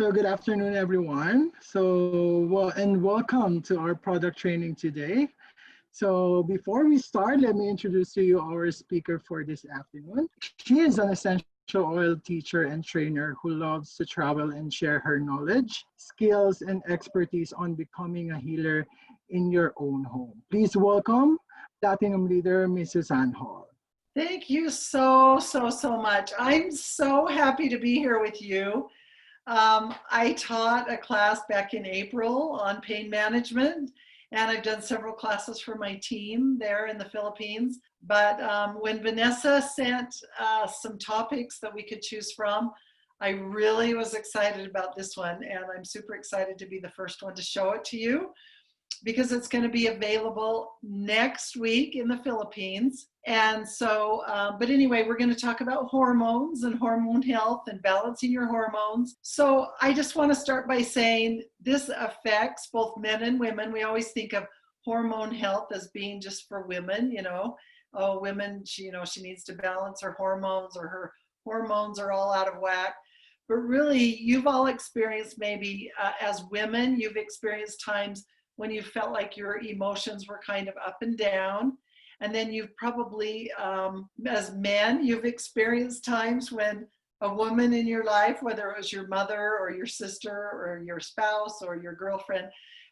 So good afternoon, everyone. And welcome to our product training today. So before we start, let me introduce to you our speaker for this afternoon. She is an essential oil teacher and trainer who loves to travel and share her knowledge, skills, and expertise on becoming a healer in your own home. Please welcome Platinum Leader, Miss Suzanne Hall. Thank you so much. I'm so happy to be here with you. I taught a class back in April on pain management, and I've done several classes for my team there in the Philippines. But when Vanessa sent some topics that we could choose from, I really was excited about this one, and I'm super excited to be the first one to show it to you because it's going to be available next week in the Philippines. And so, but anyway, we're going to talk about hormones and hormone health and balancing your hormones. So I just want to start by saying this affects both men and women. We always think of hormone health as being just for women, oh, women, she needs to balance her hormones, or her hormones are all out of whack. But really, you've all experienced, maybe as women, you've experienced times when you felt like your emotions were kind of up and down. And then you've probably, as men, you've experienced times when a woman in your life, whether it was your mother or your sister or your spouse or your girlfriend,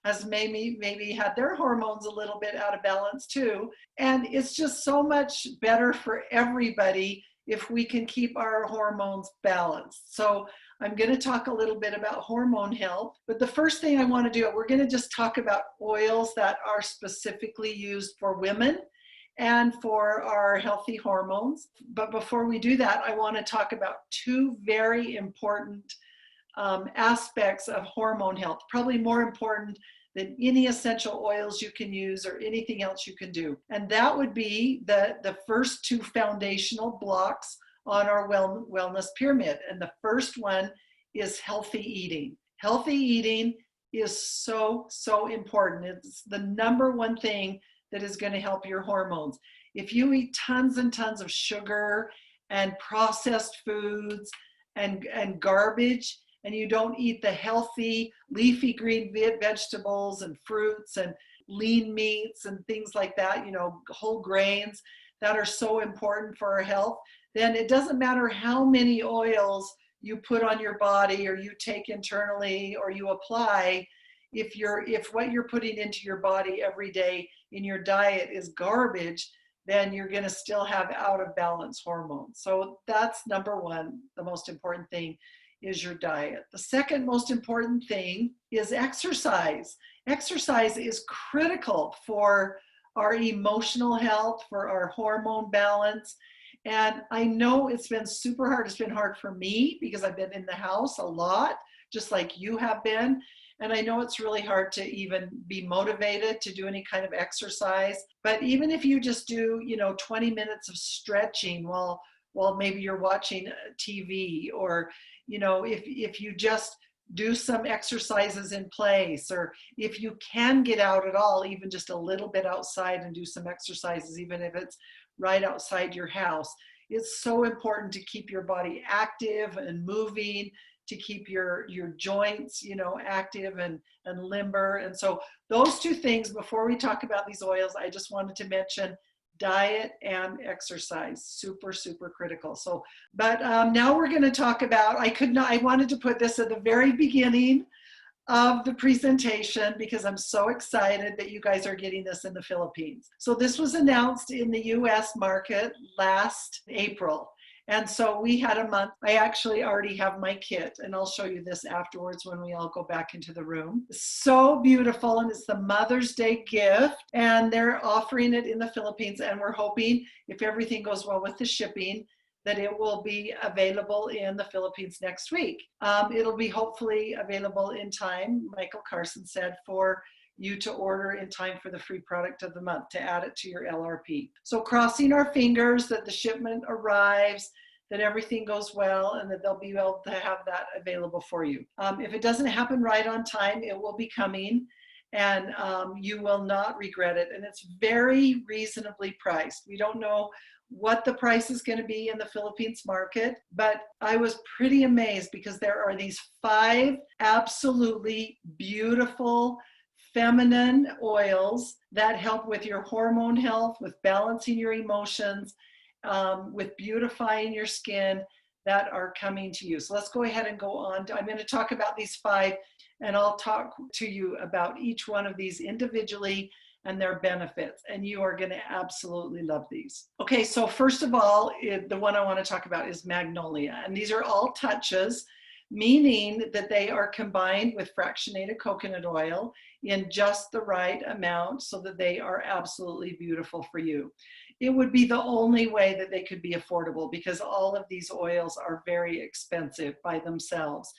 has maybe had their hormones a little bit out of balance too. And it's just so much better for everybody if we can keep our hormones balanced. So I'm going to talk a little bit about hormone health, but the first thing I want to do, we're going to just talk about oils that are specifically used for women and for our healthy hormones. But before we do that, I want to talk about two very important aspects of hormone health, probably more important than any essential oils you can use or anything else you can do. And that would be the first two foundational blocks on our wellness pyramid. And the first one is healthy eating. Healthy eating is so important. It's the number one thing that is going to help your hormones. If you eat tons and tons of sugar and processed foods and garbage, and you don't eat the healthy leafy green vegetables and fruits and lean meats and things like that, whole grains that are so important for our health, then it doesn't matter how many oils you put on your body or you take internally or you apply. If what you're putting into your body every day in your diet is garbage, then you're going to still have out of balance hormones. So that's number one. The most important thing is your diet. The second most important thing is exercise. Exercise is critical for our emotional health, for our hormone balance. And I know it's been super hard. It's been hard for me because I've been in the house a lot, just like you have been. And I know it's really hard to even be motivated to do any kind of exercise. But even if you just do, 20 minutes of stretching while maybe you're watching TV, or, if you just do some exercises in place, or if you can get out at all, even just a little bit outside and do some exercises, even if it's right outside your house. It's so important to keep your body active and moving, to keep your joints, active and limber. And so those two things, before we talk about these oils, I just wanted to mention diet and exercise, super critical. So, but now we're going to talk about, I wanted to put this at the very beginning of the presentation because I'm so excited that you guys are getting this in the Philippines. So this was announced in the US market last April. And so we had a month. I actually already have my kit, and I'll show you this afterwards when we all go back into the room. So beautiful, and it's the Mother's Day gift, and they're offering it in the Philippines, and we're hoping, if everything goes well with the shipping, that it will be available in the Philippines next week. It'll be hopefully available in time, Michael Carson said, for you to order in time for the free product of the month, to add it to your LRP. So crossing our fingers that the shipment arrives, that everything goes well, and that they'll be able to have that available for you. If it doesn't happen right on time, it will be coming. and you will not regret it. And it's very reasonably priced. We don't know what the price is going to be in the Philippines market, but I was pretty amazed because there are these 5 absolutely beautiful feminine oils that help with your hormone health, with balancing your emotions, with beautifying your skin, that are coming to you. So let's go ahead and go on. I'm going to talk about these 5, and I'll talk to you about each one of these individually and their benefits, and you are going to absolutely love these. Okay, so first of all, the one I want to talk about is magnolia, and these are all touches, meaning that they are combined with fractionated coconut oil in just the right amount so that they are absolutely beautiful for you. It would be the only way that they could be affordable, because all of these oils are very expensive by themselves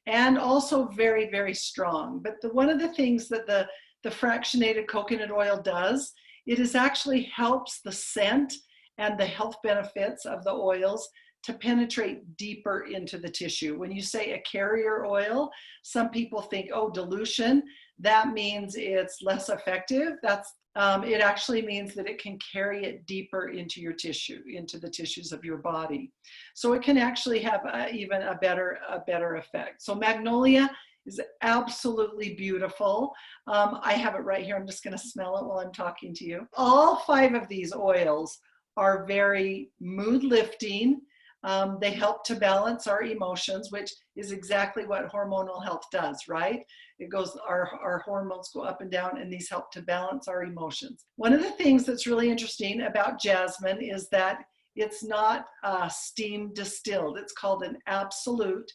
and also very, very strong. But one of the things that the fractionated coconut oil does, it is actually helps the scent and the health benefits of the oils to penetrate deeper into the tissue. When you say a carrier oil, some people think, oh, dilution, that means it's less effective. It actually means that it can carry it deeper into your tissue, into the tissues of your body. So it can actually have even a better effect. So magnolia is absolutely beautiful. I have it right here. I'm just going to smell it while I'm talking to you. All 5 of these oils are very mood lifting. They help to balance our emotions, which is exactly what hormonal health does, right? It goes, our hormones go up and down, and these help to balance our emotions. One of the things that's really interesting about jasmine is that it's not steam distilled. It's called an absolute,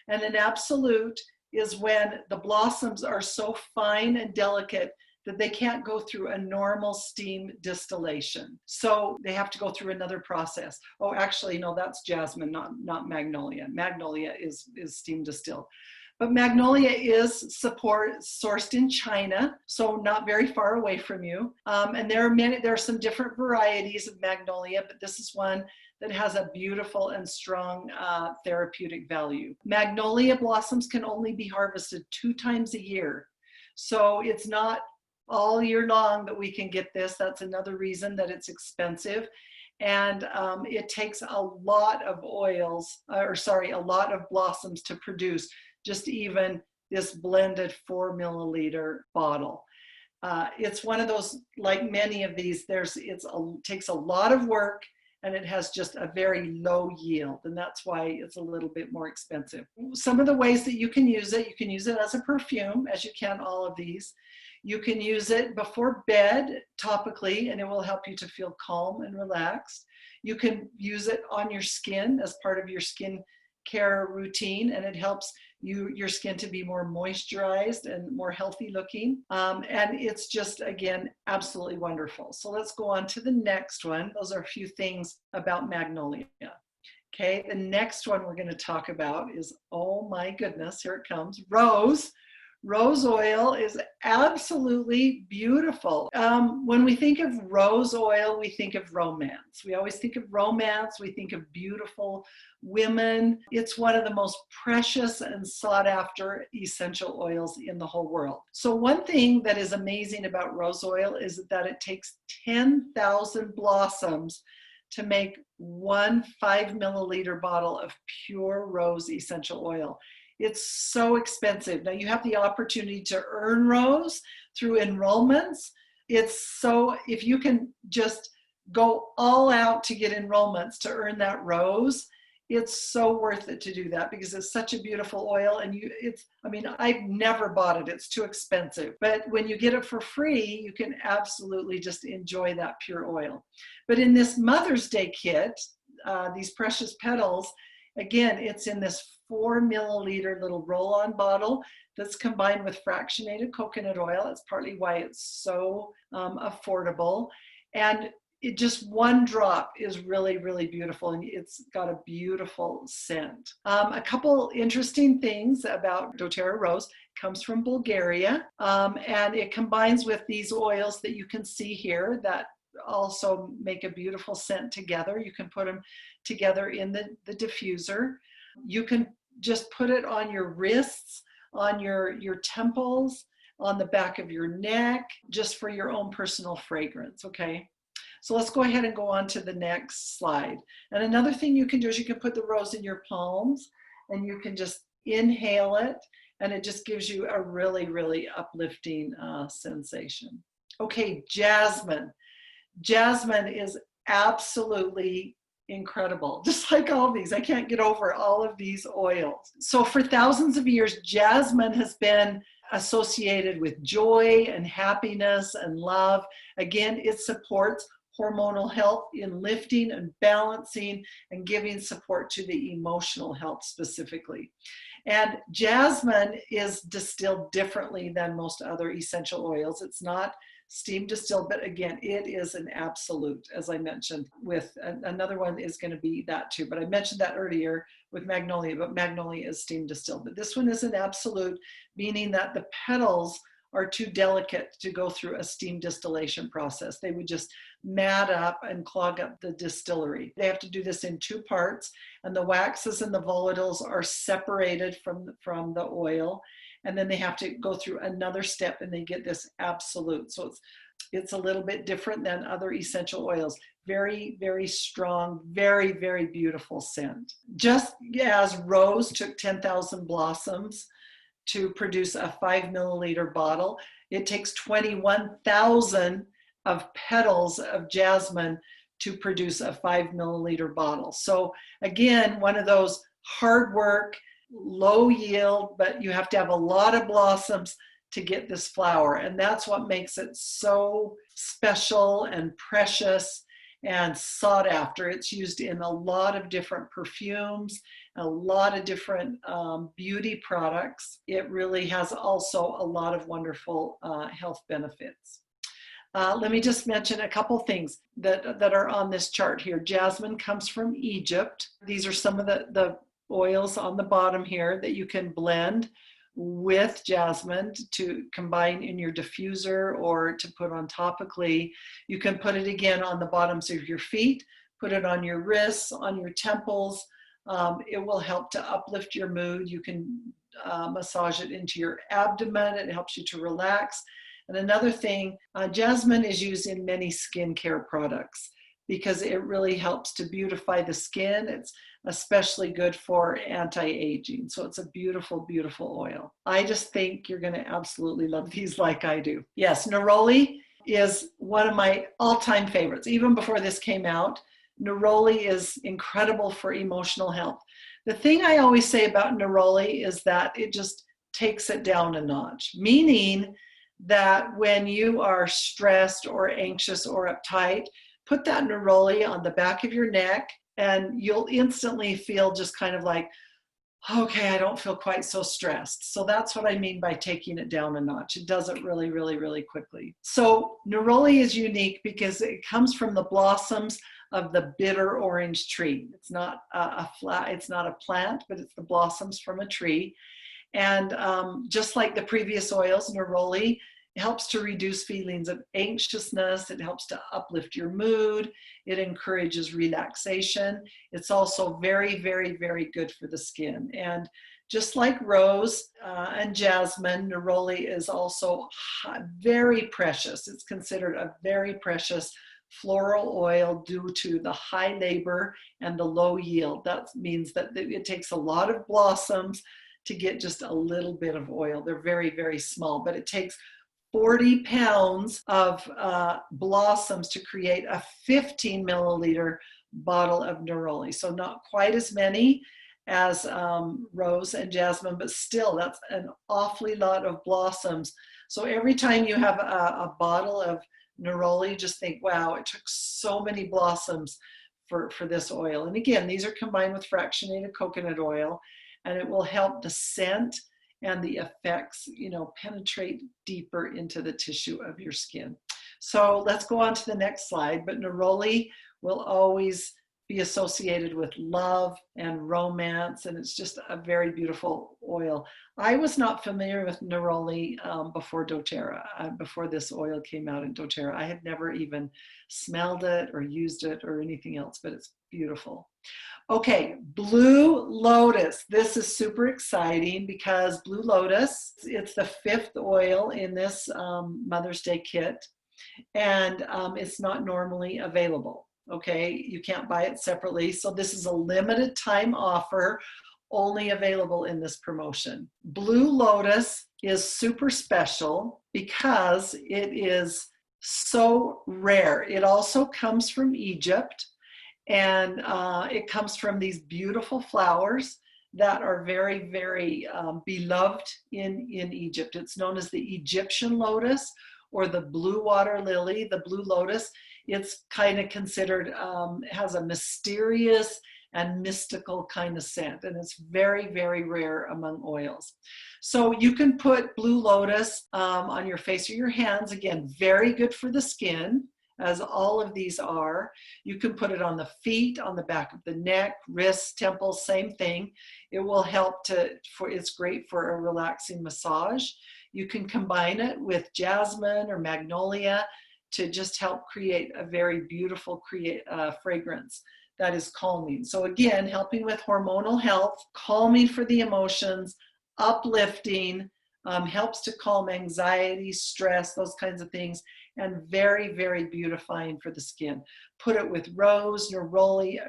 and an absolute is when the blossoms are so fine and delicate that they can't go through a normal steam distillation. So they have to go through another process. Oh, actually, no, that's jasmine, not magnolia. Magnolia is steam distilled. But magnolia is sourced in China, so not very far away from you. And there are some different varieties of magnolia, but this is one that has a beautiful and strong therapeutic value. Magnolia blossoms can only be harvested 2 times a year. So it's not all year long that we can get this. That's another reason that it's expensive. And it takes a lot of a lot of blossoms to produce just even this blended 4 milliliter bottle. It's one of those, like many of these, it takes a lot of work, and it has just a very low yield, and that's why it's a little bit more expensive. Some of the ways that you can use it as a perfume, as you can all of these. You can use it before bed topically, and it will help you to feel calm and relaxed. You can use it on your skin as part of your skin care routine, and it helps your skin to be more moisturized and more healthy looking. And it's just, again, absolutely wonderful. So let's go on to the next one. Those are a few things about magnolia. Okay, the next one we're going to talk about is, oh my goodness, here it comes, rose. Rose oil is absolutely beautiful. When we think of rose oil, we think of romance. We always think of romance. We think of beautiful women. It's one of the most precious and sought after essential oils in the whole world. So one thing that is amazing about rose oil is that it takes 10,000 blossoms to make 1 5 milliliter bottle of pure rose essential oil. It's so expensive. Now you have the opportunity to earn rose through enrollments. If you can just go all out to get enrollments to earn that rose, it's so worth it to do that, because it's such a beautiful oil. And I've never bought it. It's too expensive. But when you get it for free, you can absolutely just enjoy that pure oil. But in this Mother's Day kit, these precious petals, again, it's in this 4 milliliter little roll-on bottle that's combined with fractionated coconut oil. That's partly why it's so affordable. And it just one drop is really, really beautiful, and it's got a beautiful scent. A couple interesting things about doTERRA Rose. It comes from Bulgaria, and it combines with these oils that you can see here that also make a beautiful scent together. You can put them together in the diffuser. You can just put it on your wrists, on your temples, on the back of your neck, just for your own personal fragrance, okay? So let's go ahead and go on to the next slide. And another thing you can do is you can put the rose in your palms and you can just inhale it, and it just gives you a really, really uplifting sensation. Okay, jasmine. Jasmine is absolutely incredible. Just like all these, I can't get over all of these oils. So for thousands of years, jasmine has been associated with joy and happiness and love. Again, it supports hormonal health in lifting and balancing and giving support to the emotional health specifically. And jasmine is distilled differently than most other essential oils. It's not steam distilled, but again, it is an absolute, as I mentioned. With another one is going to be that too, but I mentioned that earlier with magnolia, but magnolia is steam distilled. But this one is an absolute, meaning that the petals are too delicate to go through a steam distillation process. They would just mat up and clog up the distillery. They have to do this in 2 parts, and the waxes and the volatiles are separated from the oil, and then they have to go through another step and they get this absolute. So it's a little bit different than other essential oils. Very, very strong, very, very beautiful scent. Just as rose took 10,000 blossoms to produce a 5 milliliter bottle, it takes 21,000 of petals of jasmine to produce a 5 milliliter bottle. So again, one of those hard work, low yield, but you have to have a lot of blossoms to get this flower. And that's what makes it so special and precious and sought after. It's used in a lot of different perfumes, a lot of different beauty products. It really has also a lot of wonderful health benefits. Let me just mention a couple things that are on this chart here. Jasmine comes from Egypt. These are some of the oils on the bottom here that you can blend with jasmine to combine in your diffuser or to put on topically. You can put it again on the bottoms of your feet, put it on your wrists, on your temples. It will help to uplift your mood. You can massage it into your abdomen. It helps you to relax. And another thing, jasmine is used in many skincare products because it really helps to beautify the skin. It's especially good for anti-aging. So it's a beautiful, beautiful oil. I just think you're going to absolutely love these like I do. Yes, neroli is one of my all-time favorites. Even before this came out, neroli is incredible for emotional health. The thing I always say about neroli is that it just takes it down a notch, meaning that when you are stressed or anxious or uptight, put that neroli on the back of your neck and you'll instantly feel just kind of like, okay, I don't feel quite so stressed. So that's what I mean by taking it down a notch. It does it really, really, really quickly. So neroli is unique because it comes from the blossoms of the bitter orange tree. It's not it's not a plant, but it's the blossoms from a tree. And just like the previous oils, neroli helps to reduce feelings of anxiousness. It helps to uplift your mood. It encourages relaxation. It's also very, very, very good for the skin. And just like rose and jasmine, neroli is also very precious. It's considered a very precious floral oil due to the high labor and the low yield. That means that it takes a lot of blossoms to get just a little bit of oil. They're very, very small, but it takes 40 pounds of blossoms to create a 15 milliliter bottle of neroli. So not quite as many as rose and jasmine, but still that's an awfully lot of blossoms. So every time you have a bottle of neroli, just think, wow, it took so many blossoms for this oil. And again, these are combined with fractionated coconut oil, and it will help the scent and the effects, penetrate deeper into the tissue of your skin. So let's go on to the next slide. But neroli will always be associated with love and romance, and it's just a very beautiful oil. I was not familiar with neroli before doTERRA, before this oil came out in doTERRA. I had never even smelled it or used it or anything else, but it's Beautiful. Okay, Blue Lotus. This is super exciting because Blue Lotus, it's the 5th oil in this Mother's Day kit, and it's not normally available. Okay, you can't buy it separately. So this is a limited time offer, only available in this promotion. Blue Lotus is super special because it is so rare. It also comes from Egypt, and it comes from these beautiful flowers that are very, very beloved in Egypt. It's known as the Egyptian lotus or the blue water lily, the blue lotus. It's kind of considered, has a mysterious and mystical kind of scent, and it's very, very rare among oils. So you can put blue lotus on your face or your hands. Again, very good for the skin, as all of these are. You can put it on the feet, on the back of the neck, wrists, temples, same thing. It will help it's great for a relaxing massage. You can combine it with jasmine or magnolia to just help create a very beautiful fragrance that is calming. So again, helping with hormonal health, calming for the emotions, uplifting, helps to calm anxiety, stress, those kinds of things, and very, very beautifying for the skin. Put it with rose, neroli,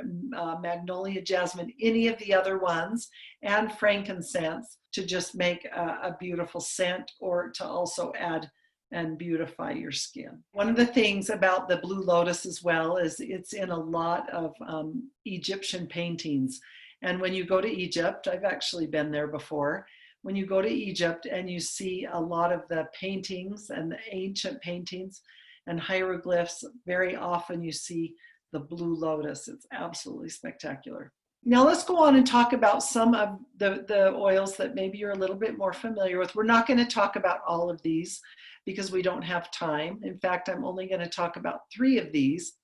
magnolia, jasmine, any of the other ones, and frankincense to just make a beautiful scent, or to also add and beautify your skin. One of the things about the blue lotus as well is it's in a lot of Egyptian paintings. And when you go to Egypt, I've actually been there before, when you go to Egypt and you see a lot of the paintings and the ancient paintings and hieroglyphs, very often you see the blue lotus. It's absolutely spectacular. Now let's go on and talk about some of the oils that maybe you're a little bit more familiar with. We're not going to talk about all of these because we don't have time. In fact, I'm only going to talk about 3 of these.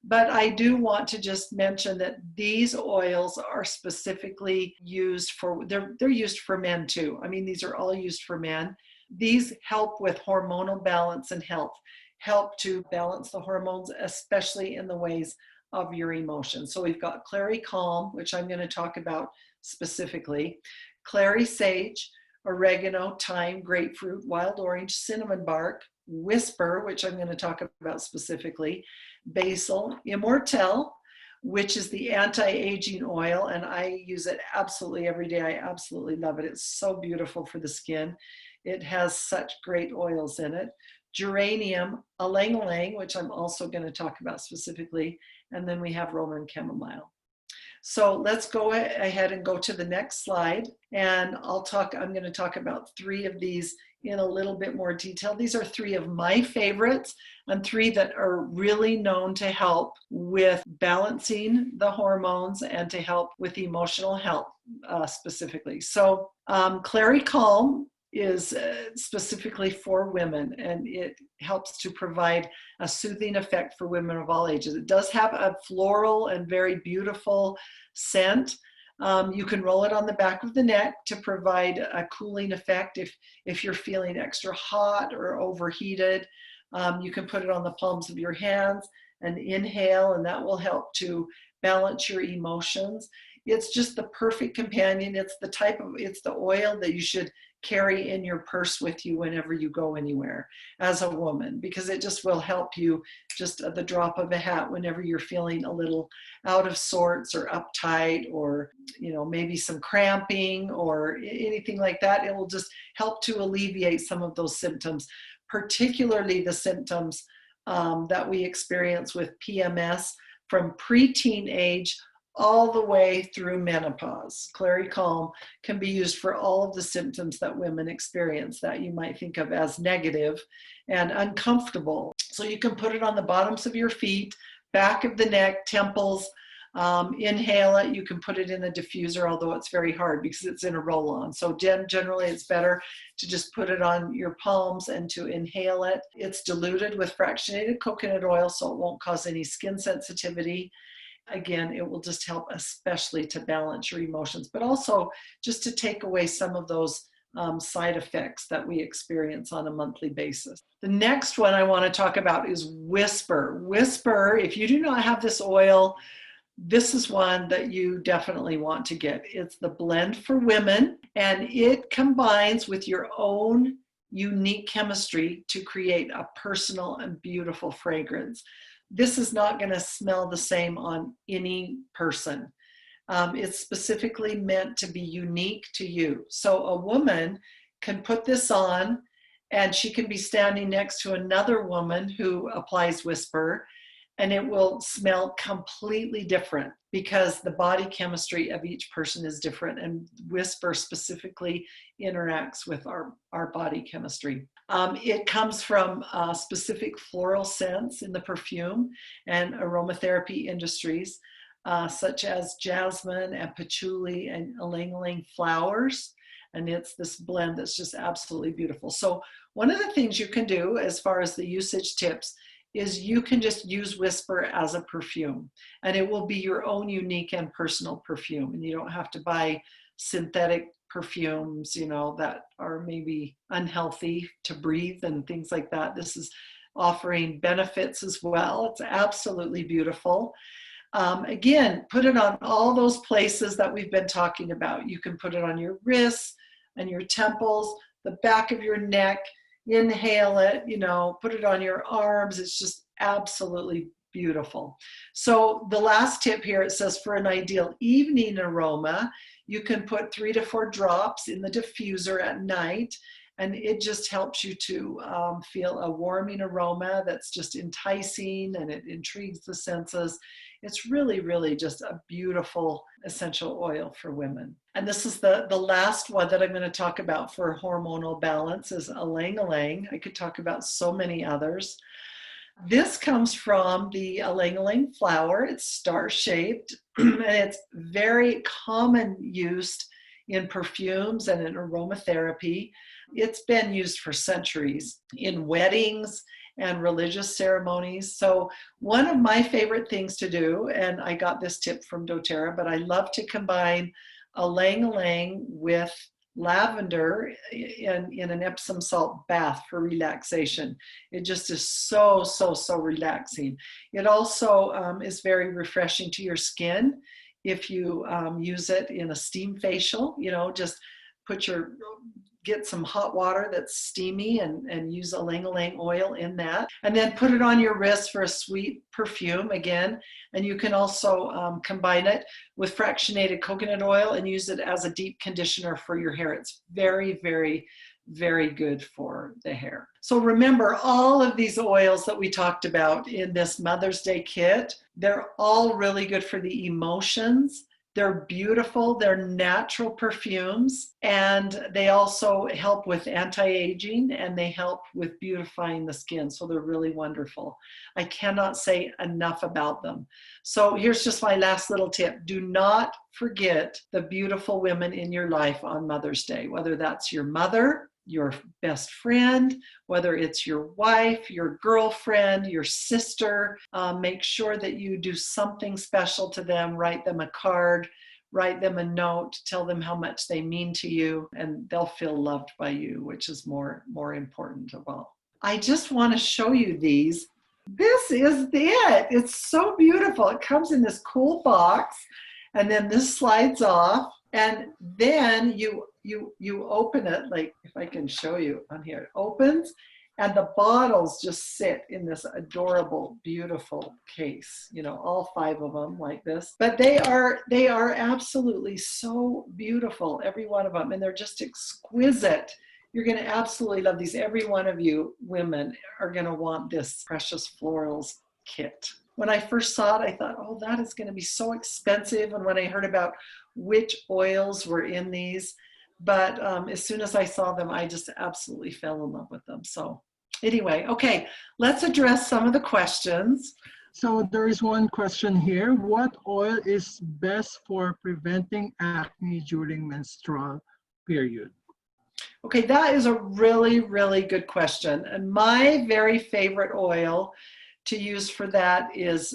But I do want to just mention that these oils are specifically used for, they're used for men too. I mean, these are all used for men. These help with hormonal balance and health, help to balance the hormones, especially in the ways of your emotions. So we've got Clary Calm, which I'm going to talk about specifically, Clary Sage, oregano, thyme, grapefruit, wild orange, cinnamon bark, Whisper, which I'm going to talk about specifically, basil, Immortelle, which is the anti-aging oil, and I use it absolutely every day. I absolutely love it. It's so beautiful for the skin. It has such great oils in it. Geranium, ylang ylang, which I'm also going to talk about specifically, and then we have Roman chamomile. So let's go ahead and go to the next slide, and I'm going to talk about 3 of these in a little bit more detail. These are 3 of my favorites and 3 that are really known to help with balancing the hormones and to help with emotional health specifically. So Clary Calm is specifically for women, and it helps to provide a soothing effect for women of all ages. It does have a floral and very beautiful scent. You can roll it on the back of the neck to provide a cooling effect if you're feeling extra hot or overheated. You can put it on the palms of your hands and inhale, and that will help to balance your emotions. It's just the perfect companion. It's the oil that you should carry in your purse with you whenever you go anywhere as a woman, because it just will help you just at the drop of a hat whenever you're feeling a little out of sorts or uptight, or maybe some cramping or anything like that. It will just help to alleviate some of those symptoms, particularly the symptoms that we experience with PMS from preteen age all the way through menopause. Clary Calm can be used for all of the symptoms that women experience that you might think of as negative and uncomfortable. So you can put it on the bottoms of your feet, back of the neck, temples, inhale it. You can put it in a diffuser, although it's very hard because it's in a roll-on. So generally it's better to just put it on your palms and to inhale it. It's diluted with fractionated coconut oil, so it won't cause any skin sensitivity. Again, it will just help especially to balance your emotions, but also just to take away some of those side effects that we experience on a monthly basis. The next one I want to talk about is Whisper. Whisper, if you do not have this oil, this is one that you definitely want to get. It's the blend for women, and it combines with your own unique chemistry to create a personal and beautiful fragrance. This is not going to smell the same on any person. It's specifically meant to be unique to you. So a woman can put this on and she can be standing next to another woman who applies Whisper, and it will smell completely different because the body chemistry of each person is different, and Whisper specifically interacts with our body chemistry. It comes from specific floral scents in the perfume and aromatherapy industries, such as jasmine and patchouli and ylang-ylang flowers. And it's this blend that's just absolutely beautiful. So one of the things you can do as far as the usage tips is you can just use Whisper as a perfume, and it will be your own unique and personal perfume. And you don't have to buy synthetic perfumes, you know, that are maybe unhealthy to breathe and things like that. This is offering benefits as well. It's absolutely beautiful. Again, put it on all those places that we've been talking about. You can put it on your wrists and your temples, the back of your neck. Inhale it, you know, put it on your arms. It's just absolutely beautiful. So the last tip here, it says for an ideal evening aroma, you can put 3 to 4 drops in the diffuser at night, and it just helps you to feel a warming aroma that's just enticing, and it intrigues the senses. It's really, really just a beautiful essential oil for women. And this is the last one that I'm going to talk about for hormonal balance is ylang-ylang. I could talk about so many others. This comes from the ylang-ylang flower. It's star-shaped, and it's very common used in perfumes and in aromatherapy. It's been used for centuries in weddings and religious ceremonies. So one of my favorite things to do, and I got this tip from doTERRA, but I love to combine ylang-ylang with lavender in an Epsom salt bath for relaxation. It just is so, so, so relaxing. It also is very refreshing to your skin if you use it in a steam facial. You know, just get some hot water that's steamy and use ylang-ylang oil in that. And then put it on your wrist for a sweet perfume again. And you can also combine it with fractionated coconut oil and use it as a deep conditioner for your hair. It's very, very, very good for the hair. So remember, all of these oils that we talked about in this Mother's Day kit, they're all really good for the emotions. They're beautiful, they're natural perfumes, and they also help with anti-aging, and they help with beautifying the skin. So they're really wonderful. I cannot say enough about them. So here's just my last little tip. Do not forget the beautiful women in your life on Mother's Day, whether that's your mother, your best friend, whether it's your wife, your girlfriend, your sister. Make sure that you do something special to them. Write them a card, write them a note, tell them how much they mean to you, and they'll feel loved by you, which is more important of all. I just want to show you these. This is it. It's so beautiful. It comes in this cool box, and then this slides off, and then you open it, like if I can show you on here, it opens, and the bottles just sit in this adorable, beautiful case, you know, all 5 of them like this. But they are absolutely so beautiful, every one of them, and they're just exquisite. You're going to absolutely love these. Every one of you women are going to want this Precious Florals kit. When I first saw it, I thought, oh, that is going to be so expensive. And when I heard about which oils were in these, but as soon as I saw them, I just absolutely fell in love with them. So anyway, okay, let's address some of the questions. So there is one question here. What oil is best for preventing acne during menstrual period? Okay, that is a really, really good question. And my very favorite oil to use for that is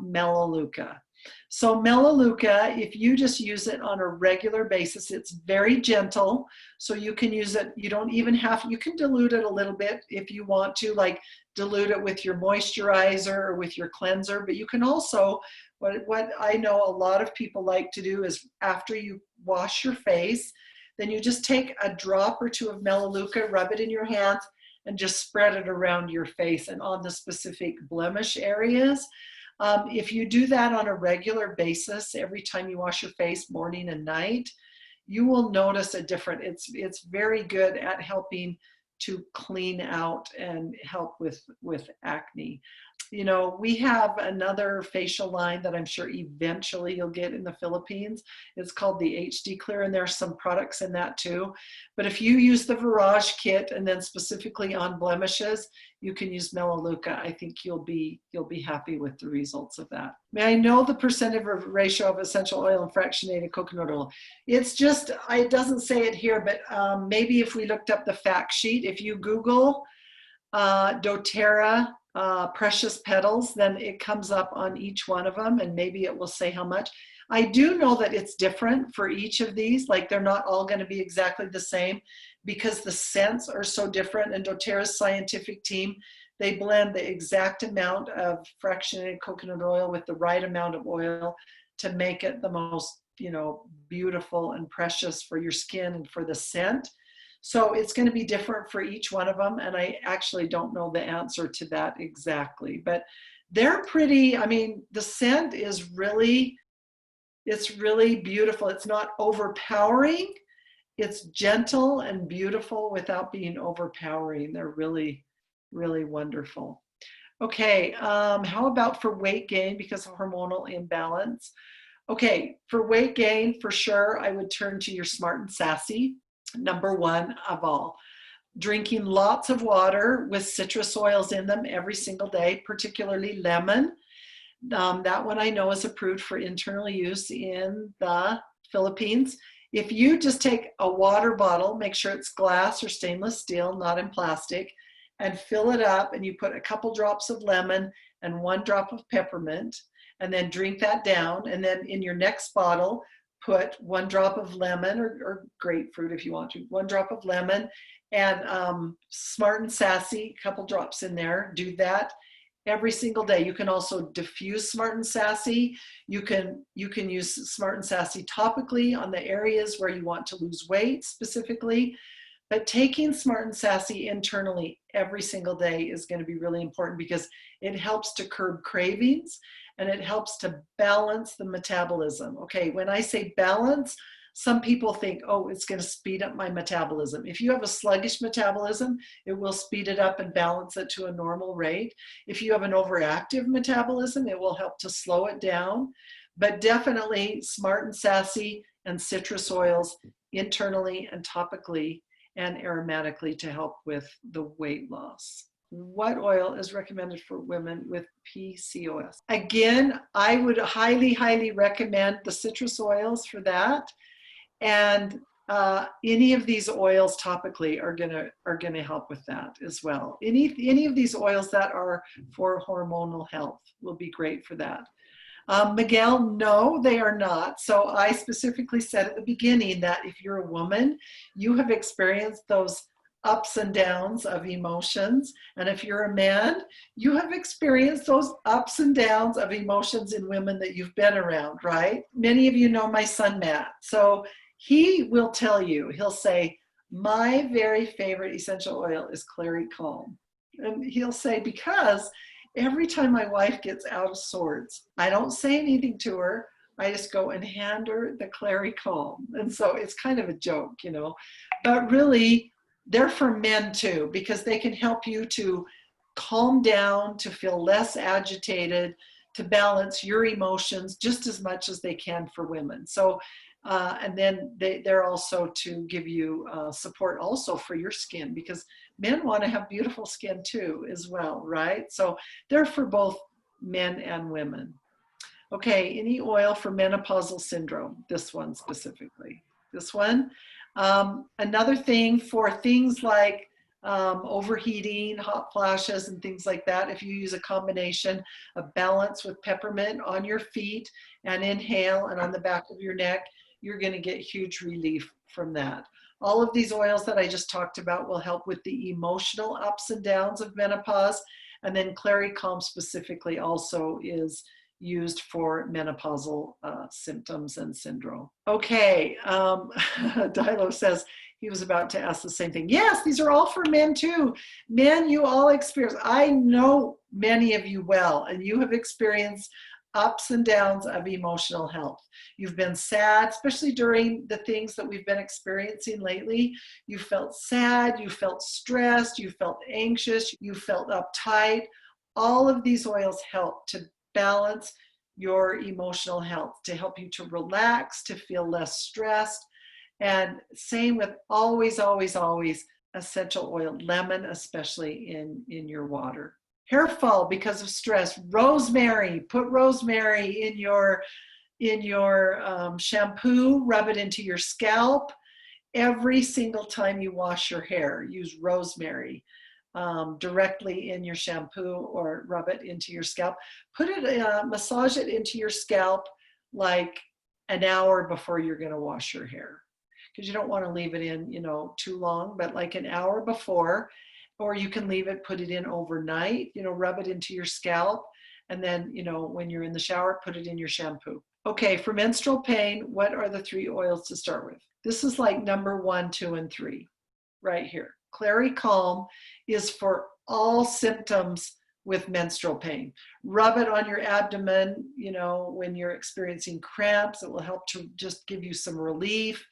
Melaleuca. So Melaleuca, if you just use it on a regular basis, it's very gentle. So you can use it, you don't even have, you can dilute it a little bit if you want to, like dilute it with your moisturizer or with your cleanser, but you can also, What I know a lot of people like to do is after you wash your face, then you just take a drop or two of melaleuca, rub it in your hands, and just spread it around your face and on the specific blemish areas. If you do that on a regular basis, every time you wash your face, morning and night, you will notice a difference. It's very good at helping to clean out and help with acne. You know, we have another facial line that I'm sure eventually you'll get in the Philippines. It's called the HD Clear, and there's some products in that too. But if you use the Virage kit and then specifically on blemishes, you can use Melaleuca. I think you'll be happy with the results of that. May I know the percentage of ratio of essential oil and fractionated coconut oil? It's just, it doesn't say it here, but maybe if we looked up the fact sheet, if you Google doTERRA precious petals, then it comes up on each one of them, and maybe it will say how much. I do know that it's different for each of these, like they're not all going to be exactly the same because the scents are so different. And doTERRA's scientific team, they blend the exact amount of fractionated coconut oil with the right amount of oil to make it the most, you know, beautiful and precious for your skin and for the scent. So it's going to be different for each one of them. And I actually don't know the answer to that exactly, but they're pretty, I mean, the scent is really, it's really beautiful. It's not overpowering. It's gentle and beautiful without being overpowering. They're really, really wonderful. Okay, how about for weight gain because of hormonal imbalance? Okay, for weight gain, for sure, I would turn to your Smart and Sassy. Number one of all, drinking lots of water with citrus oils in them every single day, particularly lemon. That one I know is approved for internal use in the Philippines. If you just take a water bottle, make sure it's glass or stainless steel, not in plastic, and fill it up, and you put a couple drops of lemon and 1 drop of peppermint, and then drink that down. And then in your next bottle, put 1 drop of lemon or grapefruit if you want to, 1 drop of lemon, and Smart and Sassy, a couple drops in there. Do that every single day. You can also diffuse Smart and Sassy. You can use Smart and Sassy topically on the areas where you want to lose weight specifically. But taking Smart and Sassy internally every single day is going to be really important because it helps to curb cravings and it helps to balance the metabolism. Okay, when I say balance, some people think, oh, it's going to speed up my metabolism. If you have a sluggish metabolism, it will speed it up and balance it to a normal rate. If you have an overactive metabolism, it will help to slow it down. But definitely Smart and Sassy and citrus oils internally and topically and aromatically to help with the weight loss. What oil is recommended for women with PCOS? Again, I would highly, highly recommend the citrus oils for that. And any of these oils topically are gonna help with that as well. Any of these oils that are for hormonal health will be great for that. Miguel, no, they are not. So I specifically said at the beginning that if you're a woman, you have experienced those ups and downs of emotions. And if you're a man, you have experienced those ups and downs of emotions in women that you've been around, right? Many of you know my son, Matt. So he will tell you, he'll say, my very favorite essential oil is Clary Calm. And he'll say, because every time my wife gets out of sorts, I don't say anything to her. I just go and hand her the Clary Calm. And so it's kind of a joke, you know, but really they're for men too, because they can help you to calm down, to feel less agitated, to balance your emotions just as much as they can for women. So, and then they're also to give you support also for your skin, because men want to have beautiful skin too as well, right? So they're for both men and women. Okay, any oil for menopausal syndrome? This one specifically. This one. Another thing for things like overheating, hot flashes, and things like that, if you use a combination of balance with peppermint on your feet and inhale and on the back of your neck, you're going to get huge relief from that. All of these oils that I just talked about will help with the emotional ups and downs of menopause. And then Clary Calm specifically also is used for menopausal symptoms and syndrome. Okay, Dilo says he was about to ask the same thing. Yes, these are all for men too. Men, you all experience, I know many of you well, and you have experienced ups and downs of emotional health. You've been sad, especially during the things that we've been experiencing lately. You felt sad, you felt stressed, you felt anxious, you felt uptight. All of these oils help to balance your emotional health, to help you to relax, to feel less stressed. And same with always, always, always essential oil, lemon, especially in your water. Hair fall because of stress, rosemary, put rosemary in your shampoo, rub it into your scalp. Every single time you wash your hair, use rosemary directly in your shampoo or rub it into your scalp. Put it, massage it into your scalp like an hour before you're going to wash your hair, because you don't want to leave it in, too long, but like an hour before. Or you can leave it, put it in overnight, rub it into your scalp. And then, when you're in the shower, put it in your shampoo. Okay, for menstrual pain, what are the 3 oils to start with? This is like number 1, 2, and 3 right here. Clary Calm is for all symptoms with menstrual pain. Rub it on your abdomen, when you're experiencing cramps. It will help to just give you some relief.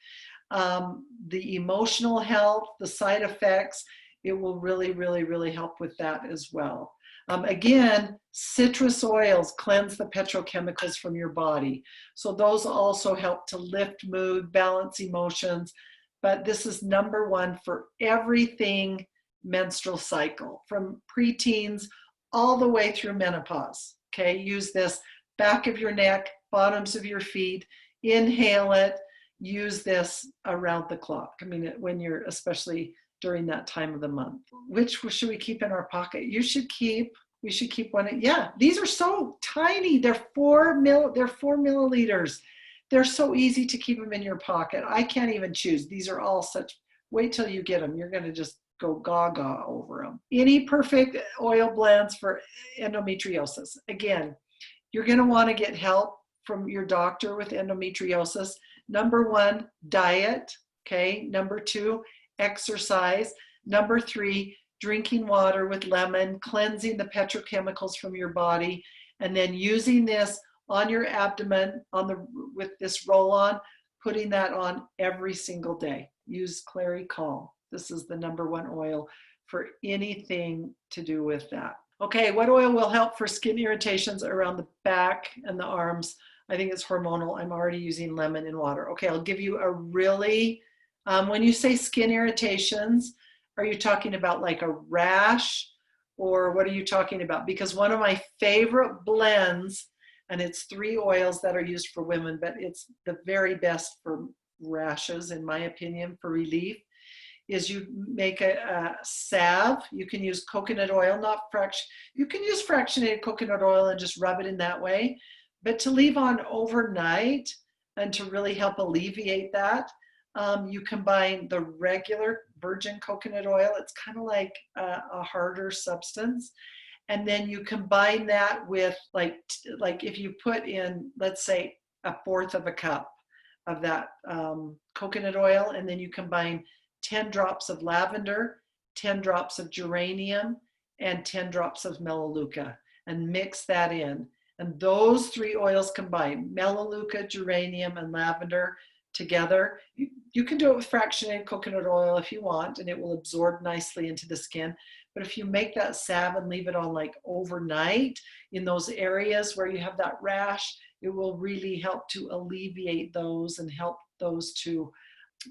The emotional health, the side effects, it will really, really, really help with that as well. Again, citrus oils cleanse the petrochemicals from your body. So those also help to lift mood, balance emotions. But this is number 1 for everything menstrual cycle, from preteens all the way through menopause. Okay, use this back of your neck, bottoms of your feet, inhale it, use this around the clock. I mean, when you're, especially during that time of the month. Which should we keep in our pocket? We should keep one. Yeah, these are so tiny. They're 4 milliliters. They're so easy to keep them in your pocket. I can't even choose. These are all such, wait till you get them. You're going to just go gaga over them. Any perfect oil blends for endometriosis. Again, you're going to want to get help from your doctor with endometriosis. Number 1, diet. Okay. Number 2, exercise. Number 3, drinking water with lemon, cleansing the petrochemicals from your body, and then using this on your abdomen with this roll-on, putting that on every single day. Use Clary Calm. This is the number 1 oil for anything to do with that. Okay, what oil will help for skin irritations around the back and the arms? I think it's hormonal. I'm already using lemon and water. Okay, I'll give you a really, when you say skin irritations, are you talking about like a rash, or what are you talking about? Because one of my favorite blends, and it's 3 oils that are used for women, but it's the very best for rashes, in my opinion, for relief, is you make a salve. You can use coconut oil, you can use fractionated coconut oil and just rub it in that way. But to leave on overnight and to really help alleviate that, you combine the regular virgin coconut oil. It's kind of like a harder substance. And then you combine that with like if you put in, let's say, 1/4 of a cup of that coconut oil, and then you combine 10 drops of lavender, 10 drops of geranium, and 10 drops of melaleuca, and mix that in. And those 3 oils combined, melaleuca, geranium, and lavender together. You can do it with fractionated coconut oil if you want, and it will absorb nicely into the skin. But if you make that salve and leave it on like overnight in those areas where you have that rash, it will really help to alleviate those and help those to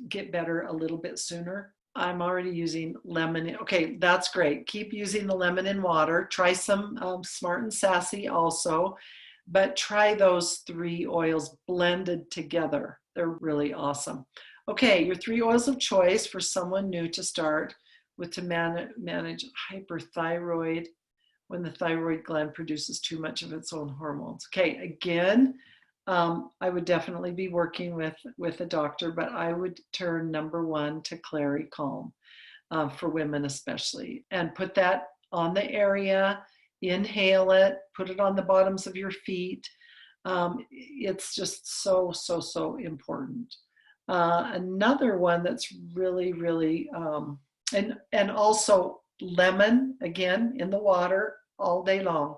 get better a little bit sooner. I'm already using lemon. Okay, that's great. Keep using the lemon and water. Try some Smart and Sassy also, but try those 3 oils blended together. They're really awesome. Okay, your 3 oils of choice for someone new to start with to manage hyperthyroid when the thyroid gland produces too much of its own hormones. Okay, again, I would definitely be working with a doctor, but I would turn number 1 to Clary Calm for women especially, and put that on the area inhale it, put it on the bottoms of your feet. It's just so, so, so important. Another one that's really, really, and also lemon, again, in the water all day long.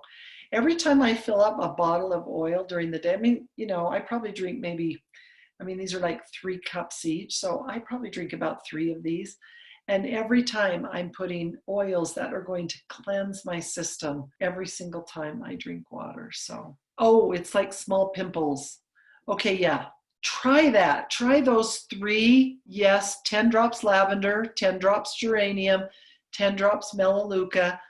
Every time I fill up a bottle of oil during the day, I mean, I probably drink maybe, these are like 3 cups each. So I probably drink about 3 of these. And every time I'm putting oils that are going to cleanse my system every single time I drink water. So, oh, it's like small pimples. Okay, yeah. Try that. Try those 3. Yes, 10 drops lavender, 10 drops geranium, 10 drops melaleuca.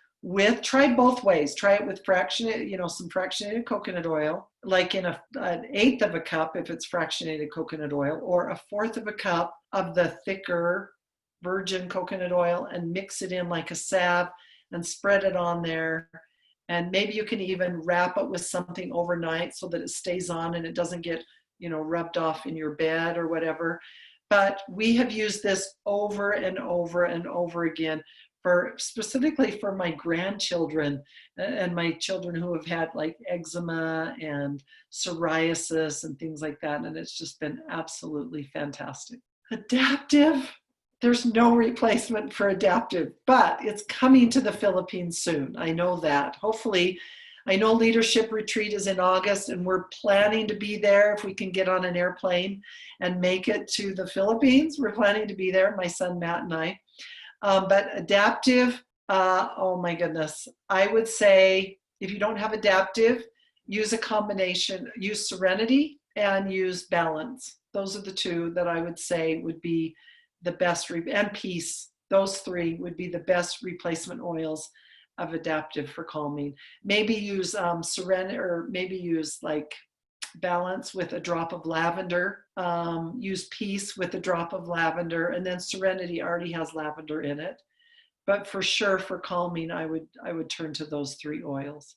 Try both ways. Try it with some fractionated coconut oil, like in an eighth of a cup if it's fractionated coconut oil, or a fourth of a cup of the thicker virgin coconut oil, and mix it in like a salve and spread it on there. And maybe you can even wrap it with something overnight so that it stays on and it doesn't get, rubbed off in your bed or whatever. But we have used this over and over and over again specifically for my grandchildren and my children who have had like eczema and psoriasis and things like that. And it's just been absolutely fantastic. Adaptive. There's no replacement for adaptive, but it's coming to the Philippines soon. I know that. Hopefully, I know Leadership Retreat is in August, and we're planning to be there if we can get on an airplane and make it to the Philippines. We're planning to be there, my son Matt and I. But adaptive, oh my goodness. I would say if you don't have adaptive, use a combination. Use Serenity and use Balance. Those are the 2 that I would say would be the best, and Peace. Those 3 would be the best replacement oils of adaptive for calming. Maybe use Serenity, or maybe use like Balance with a drop of lavender. Use Peace with a drop of lavender, and then Serenity already has lavender in it. But for sure, for calming, I would turn to those 3 oils.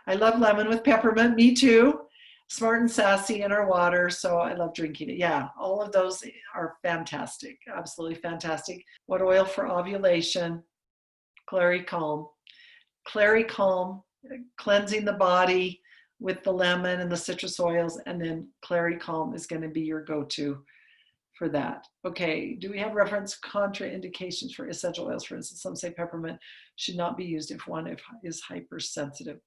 I love lemon with peppermint. Me too. Smart and sassy in our water, so I love drinking it. Yeah, all of those are fantastic, absolutely fantastic. What oil for ovulation? Clary Calm. Clary Calm, cleansing the body with the lemon and the citrus oils, and then Clary Calm is going to be your go-to for that. Okay, do we have reference contraindications for essential oils? For instance, some say peppermint should not be used if one is hypersensitive.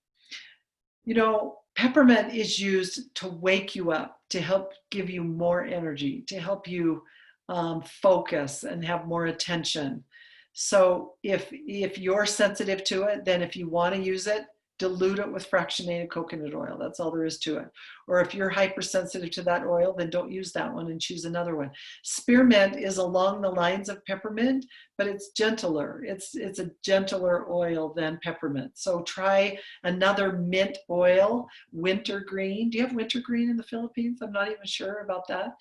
Peppermint is used to wake you up, to help give you more energy, to help you focus and have more attention. So if you're sensitive to it, then if you want to use it, dilute it with fractionated coconut oil. That's all there is to it. Or if you're hypersensitive to that oil, then don't use that one and choose another one. Spearmint is along the lines of peppermint, but it's gentler. It's a gentler oil than peppermint. So try another mint oil, wintergreen. Do you have wintergreen in the Philippines? I'm not even sure about that.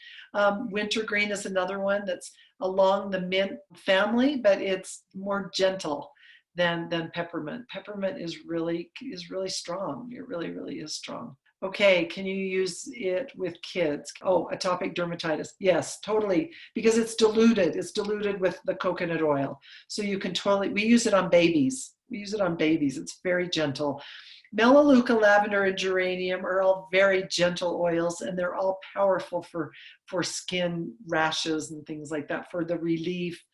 Wintergreen is another one that's along the mint family, but it's more gentle than peppermint. Peppermint is really strong. It really, really is strong. Okay, can you use it with kids? Oh, atopic dermatitis. Yes, totally, because it's diluted. It's diluted with the coconut oil. So you can we use it on babies. It's very gentle. Melaleuca, lavender, and geranium are all very gentle oils, and they're all powerful for skin rashes and things like that, for the relief,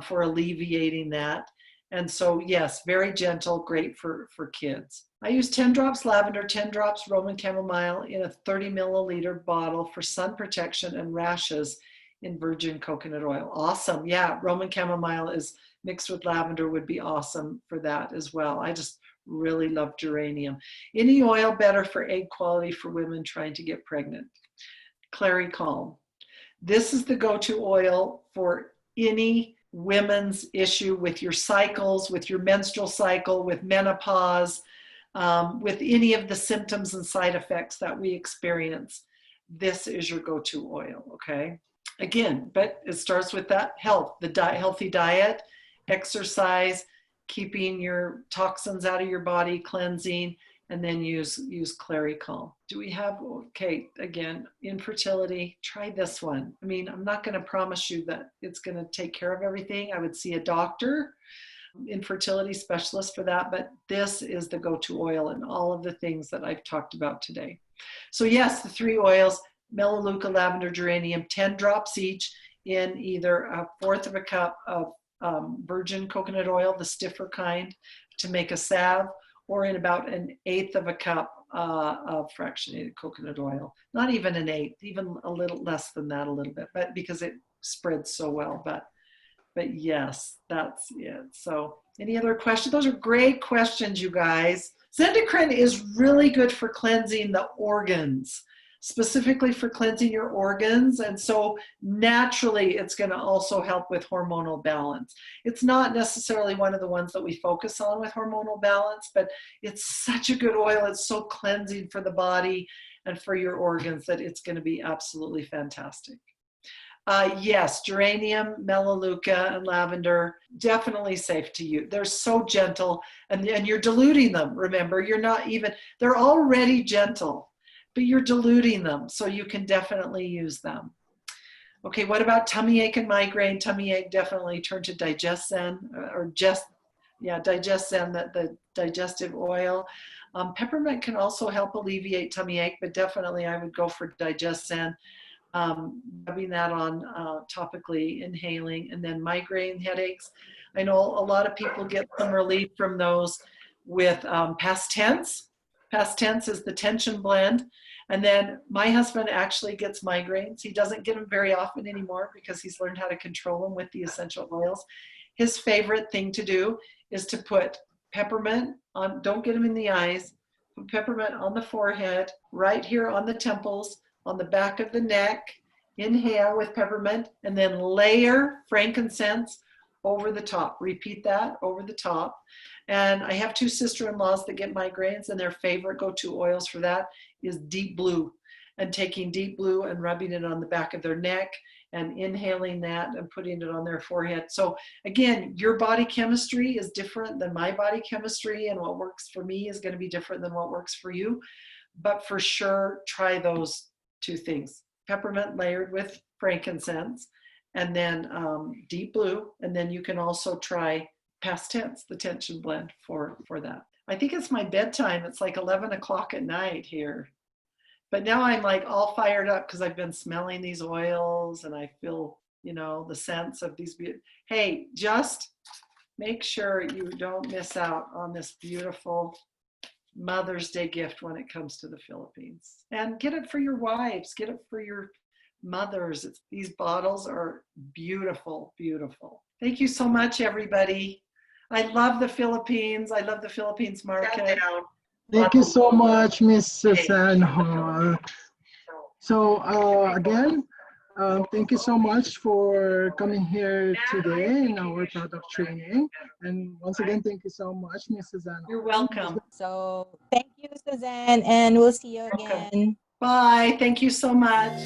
for alleviating that. And so, yes, very gentle, great for kids. I use 10 drops lavender, 10 drops Roman chamomile in a 30 milliliter bottle for sun protection and rashes in virgin coconut oil. Awesome. Yeah, Roman chamomile is mixed with lavender would be awesome for that as well. I just really love geranium. Any oil better for egg quality for women trying to get pregnant? Clary Calm. This is the go-to oil for any women's issue with your cycles, with your menstrual cycle, with menopause, with any of the symptoms and side effects that we experience. This is your go-to oil, okay? Again, but it starts with that health, healthy diet, exercise, keeping your toxins out of your body, cleansing, and then use Clary Calm. Do we have, okay, again, infertility, try this one. I mean, I'm not going to promise you that it's going to take care of everything. I would see a doctor. infertility specialist for that, but this is the go-to oil in all of the things that I've talked about today. So yes, the 3 oils, melaleuca, lavender, geranium, 10 drops each in either 1/4 of a cup of virgin coconut oil, the stiffer kind, to make a salve, or in about 1/8 of a cup of fractionated coconut oil. Not even 1/8, even a little less than that, a little bit, but because it spreads so well. But yes, that's it. So any other questions? Those are great questions, you guys. Zendocrine is really good for cleansing the organs, specifically for cleansing your organs. And so naturally, it's going to also help with hormonal balance. It's not necessarily one of the ones that we focus on with hormonal balance, but it's such a good oil. It's so cleansing for the body and for your organs that it's going to be absolutely fantastic. Yes, geranium, melaleuca, and lavender, definitely safe to use. They're so gentle, and you're diluting them. Remember, you're not even, they're already gentle, but you're diluting them, so you can definitely use them. Okay, what about tummy ache and migraine? Tummy ache, definitely turn to DigestZen, or DigestZen, the digestive oil. Peppermint can also help alleviate tummy ache, but definitely I would go for DigestZen. Rubbing that on topically, inhaling, and then migraine headaches. I know a lot of people get some relief from those with past tense. Past tense is the tension blend. And then my husband actually gets migraines. He doesn't get them very often anymore because he's learned how to control them with the essential oils. His favorite thing to do is to put peppermint on, don't get them in the eyes, put peppermint on the forehead, right here on the temples, on the back of the neck, inhale with peppermint, and then layer frankincense over the top. Repeat that, over the top. And I have 2 sister-in-laws that get migraines, and their favorite go-to oils for that is deep blue. And taking deep blue and rubbing it on the back of their neck and inhaling that and putting it on their forehead. So again, your body chemistry is different than my body chemistry, and what works for me is going to be different than what works for you. But for sure, try those 2 things. Peppermint layered with frankincense, and then deep blue. And then you can also try past tense, the tension blend for that. I think it's my bedtime. It's like 11 o'clock at night here. But now I'm like all fired up because I've been smelling these oils and I feel, you know, the sense of these. Hey, just make sure you don't miss out on this beautiful Mother's Day gift when it comes to the Philippines. And get it for your wives, get it for your mothers. These bottles are beautiful, beautiful. Thank you so much, everybody. I love the Philippines. I love the Philippines market. Thank you so much, Miss Suzanne Hall. So again, thank you so much for coming here today in our product training. And once again, thank you so much, Miss Suzanne. You're welcome. So thank you, Suzanne, and we'll see you again. Bye. Thank you so much.